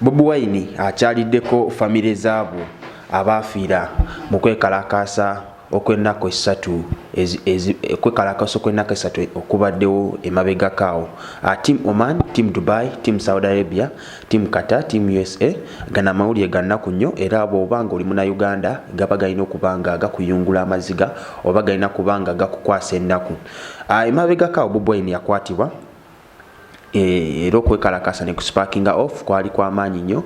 Bobi Wine akyaliddeko famire zaabwe abafiira mu kwekalakaasa okwennaku esatu kwekalakaasa okwennaku esatu okubaddewo emabegakaawo. Team Oman, Team Dubai, Team Saudi Arabia, Team Qatar, Team USA gana mawulire gannaku nnyo era bw'obanga oli muna Uganda gaba galina okuba nga gakuyungula amaziga oba galina kuba nga gakukwasa ennaku. Emabegakaawo Bobi Wine yakwatibwa era okwekalakasa ne kusparkinga off kwali kwa maanyi nnyo,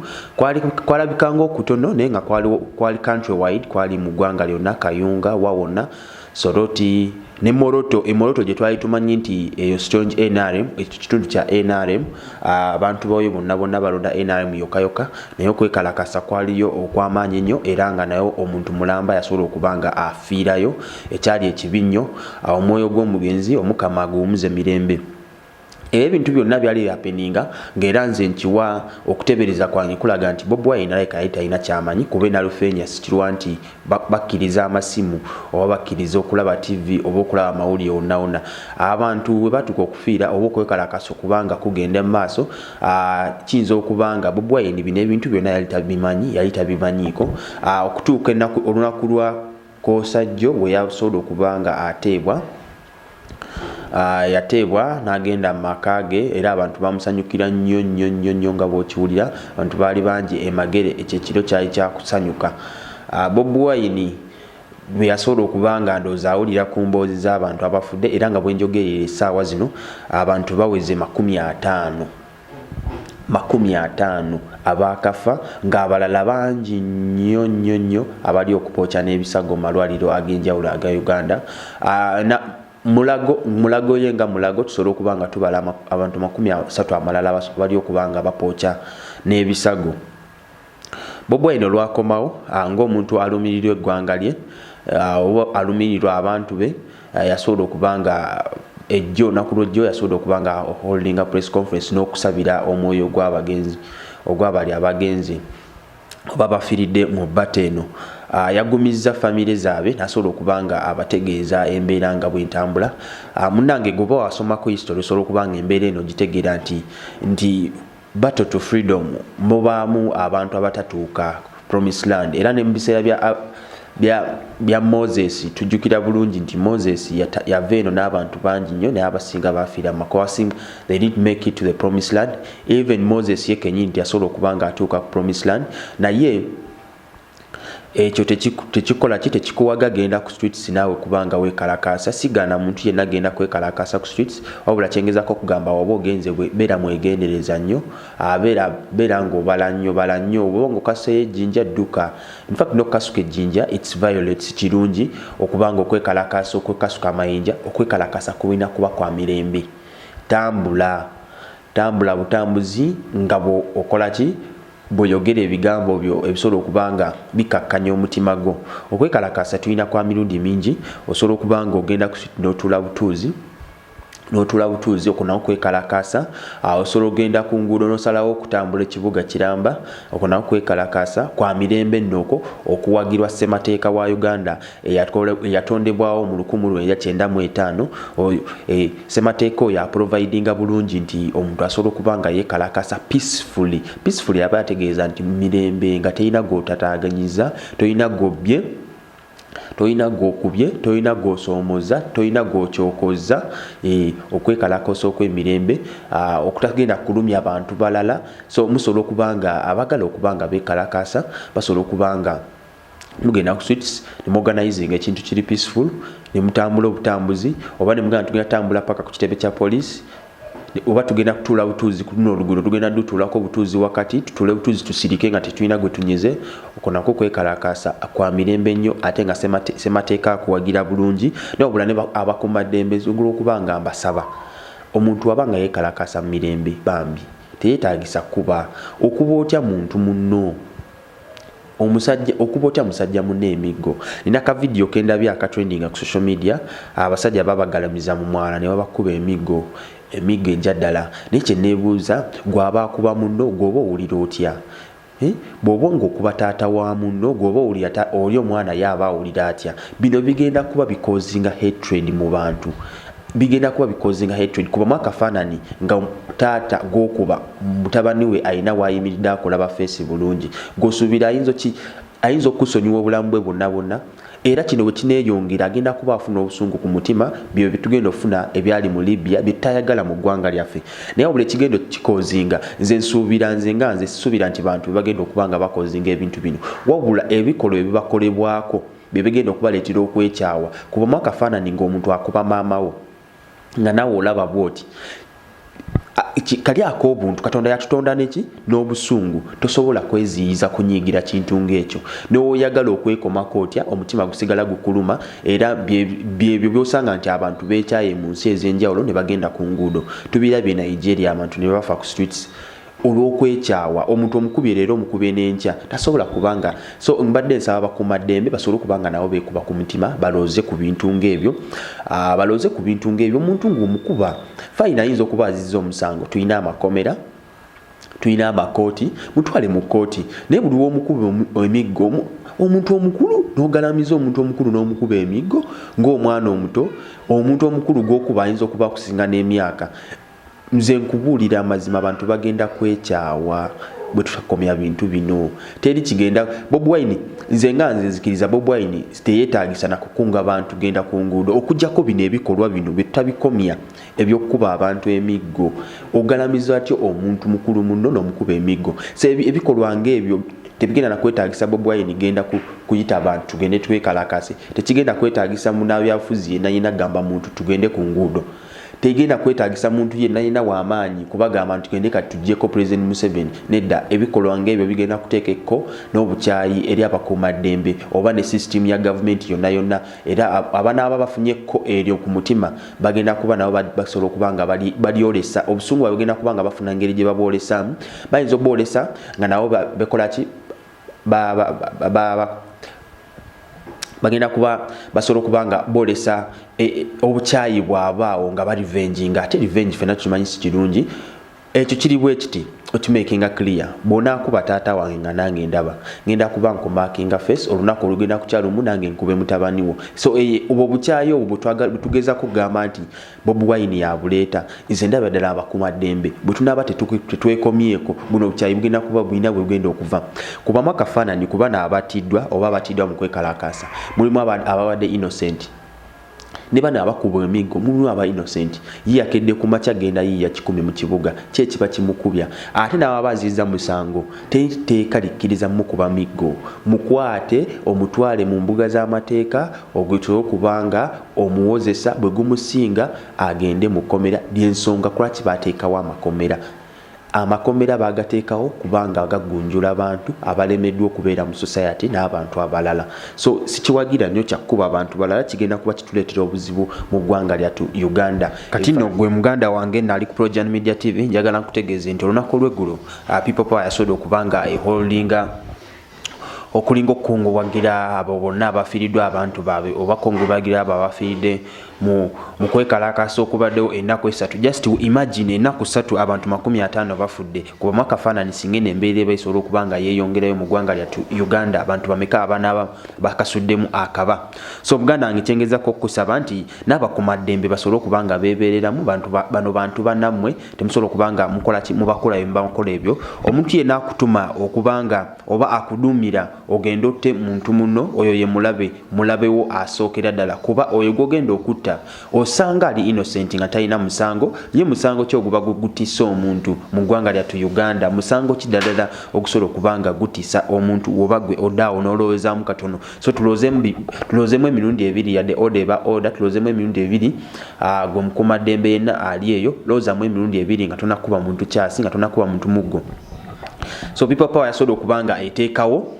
kwalabikanga okutono naye nga kwali country wide, kwali mu ggwanga lyonna, Kayunga, Wawona, Soroti ne Moroto. Emoroto gye twali tumanyi nti eyo strong NRM, ekitundu kya NRM, abantu bayo bonna balonda NRM yokayoka, naye okwekalakasa kwaliyo okw'amaanyi nnyo era nga nayo omuntu mulamba yasobola okuba nga afiirayo, ekyali ekibi nnyo. Omwoyo gw'omugenzi Omukama aguwumuze mirembe. Ebintu byonna byali happeninga ng'era nze nkiwa okutebereza kwange kulaga nti Bobi Wine alabika yali talina kyamanyi kuba nalufeenya sitirwa nti bakkiriza amasimu oba bakkiriza okulaba TV oba okulaba amawulire wonna. Abantu bwe batuuka okufiira oba okwekalakasa okubanga kugenda mu maaso, kiyinza okubanga Bobi Wine bino ebintu byonna yali tabimanyiiko okutuuka olunaku lwa Koosajjo bwe yasobola okubanga ateebwa. Yateebwa n'agenda mu maka ge era abantu bamusanyukira nnyo nga bw'okiwulira. Abantu baali bangi emagere, ekyo ekiro kyali kyakusanyuka. Bobi Wine bwe yasobola okuba nga ndowooza awulira ku mboozi z'abantu abafudde era nga bwe njogerera essaawa zino abantu baweze 50 abaakafa ng'abalala bangi nnyo abali okupookya n'ebisago mu malwaliro ag'enjawulo aga Uganda. Mulago yenga mulago tusobola okuba nga tubala abantu 30 amalala bali okuba nga bapookya n'ebisago. Bobi Wine olwakomawo ng'omuntu alumirirwa eggwanga lye oba alumirirwa abantu be, yasobola okuba nga olunaku lw'ejjo yasobola okuba nga holdinga press conference n'okusabira omwoyo ogw'abali abagenzi oba bafiiridde mu bbata eno. Yagumizza famire zaabwe nasobola okuba nga abategeeza embeera nga bw'entambula. Munnange gwe oba wasomako history osobola okuba nga embeera eno gitegeera nti battle to freedom mubaamu abantu abatatuuka promised land era ne mu biseera bya Moses tujjukira bulungi nti Moses yava eno n'abantu bangi nnyo naye abasinga bafiira mu makubo. They didn't make it to the promised land. Even Moses ye kennyini yasobola okuba nga atuuka ku promised land, naye ekyo tekikola tekikuwaga genda ku streets naawe kubanga weekalakaasa. Sigana muntu yenna genda kwekalakaasa ku streets, wabula kyengezako okugamba waba ogenze beera mwegendereza nnyo, beera ng'obala nnyo oba ng'okaseeyo ejjinja dduka. In fact n'okukasuka ejjinja it's violence, kirungi okubanga okwekalakaasa, okwekasuka amayinja, okwekalakaasa kulina kuba kwa mirembe. Tambula butambuzi nga okola ki bw'oyogera ebigambo byo ebisobola okuba nga bikakkanya omutima gwo. Okwekalakaasa tulina kwa mirundi mingi. Osobola okuba nga ogenda ku street n'otuula butuuzi okwo nawo kwekalakaasa. Osobola ogenda ku nguudo n'osalawo okutambula ekibuga kiramba, okwo nawo kwekalakaasa kwa mirembe nno okwo. Okuwagirwa ssemateeka wa Uganda eyatondebwawo mu 1995, ssemateeka oyo aprovidinga bulungi nti omuntu asobola okuba nga yeekalakaasa peacefully aba ategeeza nti mirembe nga teyina gw'otataaganyiza, toyina gw'obbye, toyina gw'okubye, toyina gw'osoomoza, toyina gw'okyokozza. Okwekalakaasa okw'emirembe okutagenda kulumya abantu balala. So musobola okuba nga abagala okuba nga beekalakaasa basobola okuba nga mugenda ku streets ne muorganizing ekintu kiri peaceful, ne mutambula obutambuzi oba ne mugenda tugenda tambula paka ku kitebe kya poliisi oba tugenda kutuula butuuzi ku luno oluguudo tugenda dutuulako butuuzi wakati, tutuule butuuzi tusirike nga tetulina gwe tunyeze. Okwo nako kwekalakaasa kwa mirembe nnyo ate nga ssemateeka akuwagira bulungi. Nobula ne abakuumaddembe okuba nga mbasaba omuntu waba nga yeekalakaasa mu mirembe bambi teyeetaagisa okuba otya muntu munno, okuba otya musajja munno emiggo. Nina ka video kendabye akatrendinga ku social media, abasajja babagalamiza mu mwala ne babakuba emiggo ejja ddala. Naye kye neebuuza, gw'aba akuba munno gw'oba owulira otya? Bw'oba ng'okuba taata wa munno gw'oba oli omwana yaaba awulira atya? Bino bigenda kuba bikozinga hatred mu bantu. Bigenda kuba bikozinga hatred kubamu akafaanani nga taata gokuba mutabani we alina wayimiridde akolaba face bulungi gosuubira ayinza okusonyiwa obulamu bwe bwonna era kino bwe kineeyongera agenda kuba afuna obusungu ku mutima byo bitugenda ofuna ebyali mu Libya bitayagala mu ggwanga lyaffe naye obule kigendo kikozinga nze nsuubira nti bantu bagenda okubanga bakozinga ebintu bino wabula ebikolwa ebibakolebwako bigenda okubaleetera okwekyawa kubamu akafaanani ng'omuntu akuba maamawo nga nawe olaba bwoti kali ak'obuntu Katonda yatutonda neki n'obusungu tosobola kweziyiza kunyiigira kintu ng'ekyo n'oyagala okwekomako otya omutima gusigala gukuluma era byebyo byosanga nti abantu beekyaye mu nsi ez'enjawulo ne bagenda ku nguudo tubirabye Nigeria abantu ne bafa ku streets olw'okwekyawa omuntu omukubye leero omukubye n'enkya tasobola kubanga so mbadde nsaba bakuumaddembe basobole kubanga nabo beekuba ku mutima balooze ku bintu ng'ebyo omuntu ng'omukuba fayina ayinza okuba azizza omusango tulina amakomera tulina amakooti mutwale mu kooti naye buli w'omukuba emiggo omuntu omukulu n'ogalamiza omuntu omukulu n'omukuba emiggo ng'omwana omuto omuntu omukulu gw'okuba ayinza okuba akusinga n'emyaka nze nkubuulira amazima abantu bagenda kwekyawa bwe tutakomya bintu bino teri kigenda Bobi Wine nze nzikiriza Bobi Wine teyeetaagisa na kukunga abantu genda ku nguudo okujjako bino ebikolwa bino bye tutabikomya ebyokukuba abantu emiggo ogalamiza atyo omuntu mukulu munno n'omukuba emiggo so ebikolwa ng'ebyo tebigenda na kwetaagisa Bobi Wine genda kuyita abantu tugende twekalakase tekigenda kwetaagisa munnabyabufuzi yenna gamba muntu tugende ku nguudo tegenda kwetaagisa muntu yenna w'amaanyi kubagamba nti tugende kati tuggyeko President Museveni nedda ebikolwa ng'ebyo bigenda kuteekeko n'obukyayi eri abakuumaddembe oba ne system ya gavumenti yonna era abanaaba bafunyeko eryo ku mutima bagenda kuba nabo basobola okuba nga balyolesa obusungu bagenda kuba nga bafuna ngeri gye baboolesa bayinza oboolesa nga nabo bekola ki bagenda kuba basobola kubanga bolesa obukyayi bwabaawo nga bali revenge nga ate revenge fena tumanyi si kirungi ekyo kiri bwe kiti otumakinga clear bona kuba taata wange nga nange ndaba ngenda kuba nkomakinga face olunaku olugenda kukyalo mu nange nkube mutabani wo so obwo bukyayi obwo tugeza kugamba nti Bobi Wine yabuleeta nze ndaba ddala abakuumaddembe bwe tunaba tetwekomyeko buno obukyayi bugenda kuba bwina bwe bugenda okuva kubamu akafaananyi kuba n'abatiddwa oba abatiddwa mu kwekalakaasa mulimu ababadde innocent ne bana abakubwa emiggo mulimu aba innocent yakedde ku makya genda yiya 10 mu kibuga kye kiba kimukubya ate n'ababaziza musango teekalikkiriza mukuba miggo mukwate omutwale mu mbuga z'amateeka ogwitwa kubanga omuwozesa bwe gumusinga agende mukomera lyensonga kulaki bateekawo amakomera bagateekawo kubanga agagunjula abantu abalemeddwa okubeera mu society n'abantu abalala so sikiwagira nnyo kyakuba abantu balala kigenda kuba kituleetera obuzibu mu ggwanga lyattu Uganda kati nno gwe muganda wange nali ku Projan Media TV njagala nkutegeeze nti olunaku olw'eggulo People Power yasobola okubanga eholdinga okulinga okukungubagira abo bonna abafiiriddwa abantu baabwe oba kungubagira abo abafiiridde mu kwekalakaasa okubaddewo ennaku 3 just imagine ennaku 3 abantu 50 bafudde kuba makafaananyi singa embeera eba esobola okubanga yeeyongerayo mu ggwanga lyattu Uganda abantu bameka abaana bakasuddemu akaba so Buganda wange kyengezako okusaba nti n'abakuumaddembe basobole okubanga beebeereramu bano bantu bannammwe temusobola okubanga mubakola bakola ebyo omuntu yenna akutuma okubanga oba akudumira ogenda otte muntu muno oyo ye mulabewo asookera ddala kuba oyo gwogenda okutta osanga ali innocent nga talina musango ye musango ki oguba gutisa omuntu mu ggwanga lyattu Uganda musango kiddalala okusobola okubanga gutisa omuntu woba gwe odaawo n'olowoozaamu katono so tulozeemu emirundi ebiri yadde oda eba oda tulozeemu emirundi ebiri gwe mukuumaddembe yenna ali eyo lowoozaamu emirundi ebiri nga tonakuba muntu kyasi nga tonakuba muntu muggo so People Power yasobola okubanga eteekawo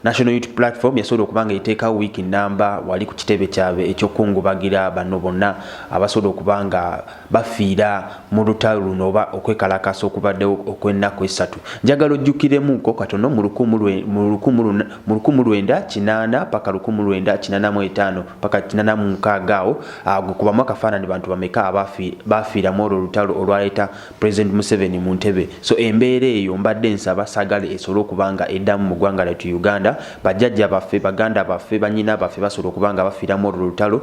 National Youth Platform yasobola okubanga eteekawo week number wali ku kitebe kyabe ekyokungubagira bano bonna abasobola okubanga bafiira mu lutalo luno oba okwekalakaasa okubaddewo okw'ennaku 3 njagala ojjukiremuko katono mu 1980 paka 1985 paka 86 kubamu akafaananyi bantu bameka bafiira mu olwo lutalo olwaleeta President Museveni mu ntebe so embeera eyo mbadde nsaba sagale esobola okubanga eddamu mu ggwanga lyattu Uganda bajjajja baffe baganda baffe banyina baffe basobola okubanga bafiiramu olwo lutalo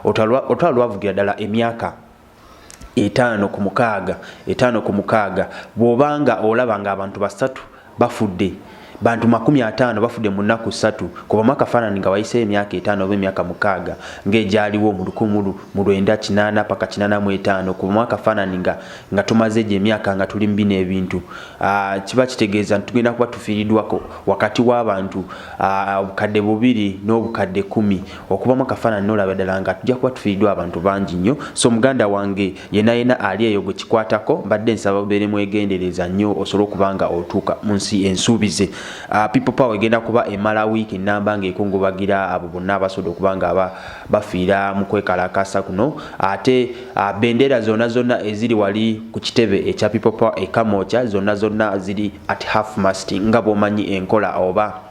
olutalo lwavugira ddala emyaka 5 ku mukaaga bw'obanga olabanga abantu basatu bafudde bantu 50 bafudde mu nnaku 3 kuba makafaanani nga wayise emyaka 5 oba emyaka 6 ng'egyaliwo mu 1980 paka 85 kuba makafaanani nga tumaze gye emyaka nga tuli mbina ebintu kiba kitegeeza tugenda kuba tufiiriddwako wakati w'abantu obukadde 2 n'obukadde 10 okuba makafaanani n'olaba ddala nga tujja kuba tufiiriddwa abantu bangi nnyo. So muganda wange yena ali eyo gwe kikwatako mbadde nsaba obeere mwegendereza nnyo osobole okubanga otuuka mu nsi ensuubize. People power egenda kuba emala week namba ng'ekungubagira abo bonna abasobola okubanga bafiira mu kwekalakasa kuno ate bendera zonna eziri wali ku kitebe ekya people power ekamocha zonna ziri at half mast nga bw'omanyi enkola oba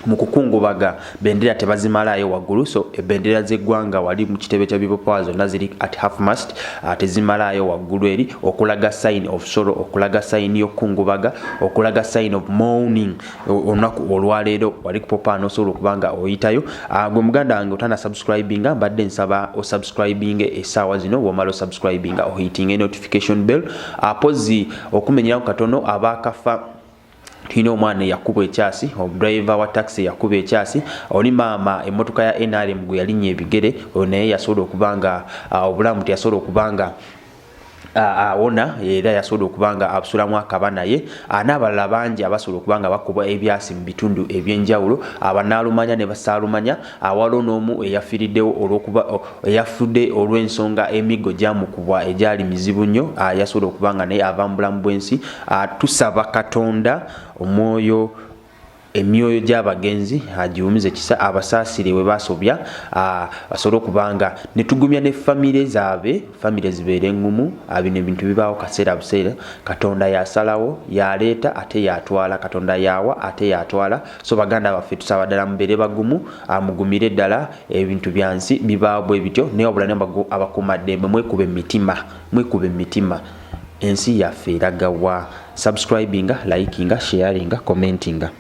mu kukungubaga bendera tebazimalayo waggulu. So bendera z'eggwanga wali mu kitebe kya people power zonna ziri at half mast tezimalayo waggulu eri okulaga sign of sorrow, okulaga sign y'okukungubaga, okulaga sign of mourning olunaku olwaleero wali ku popa n'osobola okubanga oyitayo. Gwe muganda wange otana subscribinga mbadde nsaba osubscribinge essaawa zino bw'omala osubscribinga ohitinga notification bell pozi okumenyerawo katono abakafa tulina omwana yakuba ekyasi driver wa taxi yakuba ekyasi oli maama emmotoka ya NRM gwe yalinnya ebigere naye yasobola okubanga obulamu teyasobola okubanga awona era yasobola okubanga abusulamu akaba naye n'abalala bangi abasobola okubanga bakuba ebyasi mu bitundu ebyenjawulo abanaalumanya ne basaalumanya awaliwo n'omu eyafiiriddewo eyafudde olw'ensonga emiggo gyamukubwa egyali mizibu nnyo yasobola okubanga naye ava mu bulamu bw'ensi. Tusaba Katonda emyoyo gy'abagenzi agiwumize kisa abasaasire we basobya basobole okubanga ne tugumya ne famire zaabwe famire zibeere engumu bino ebintu bibaawo kaseera buseera. Katonda yasalawo yaleeta ate yatwala, Katonda yawa ate yatwala. So baganda baffe tusaba ddala mubeere bagumu mugumire ddala ebintu byansi bibaawo bwe bityo naye wabula ne abakuumaddembe mwekube emitima ensi yaffe eragawa. Subscribinga, likinga, sharinga, commentinga.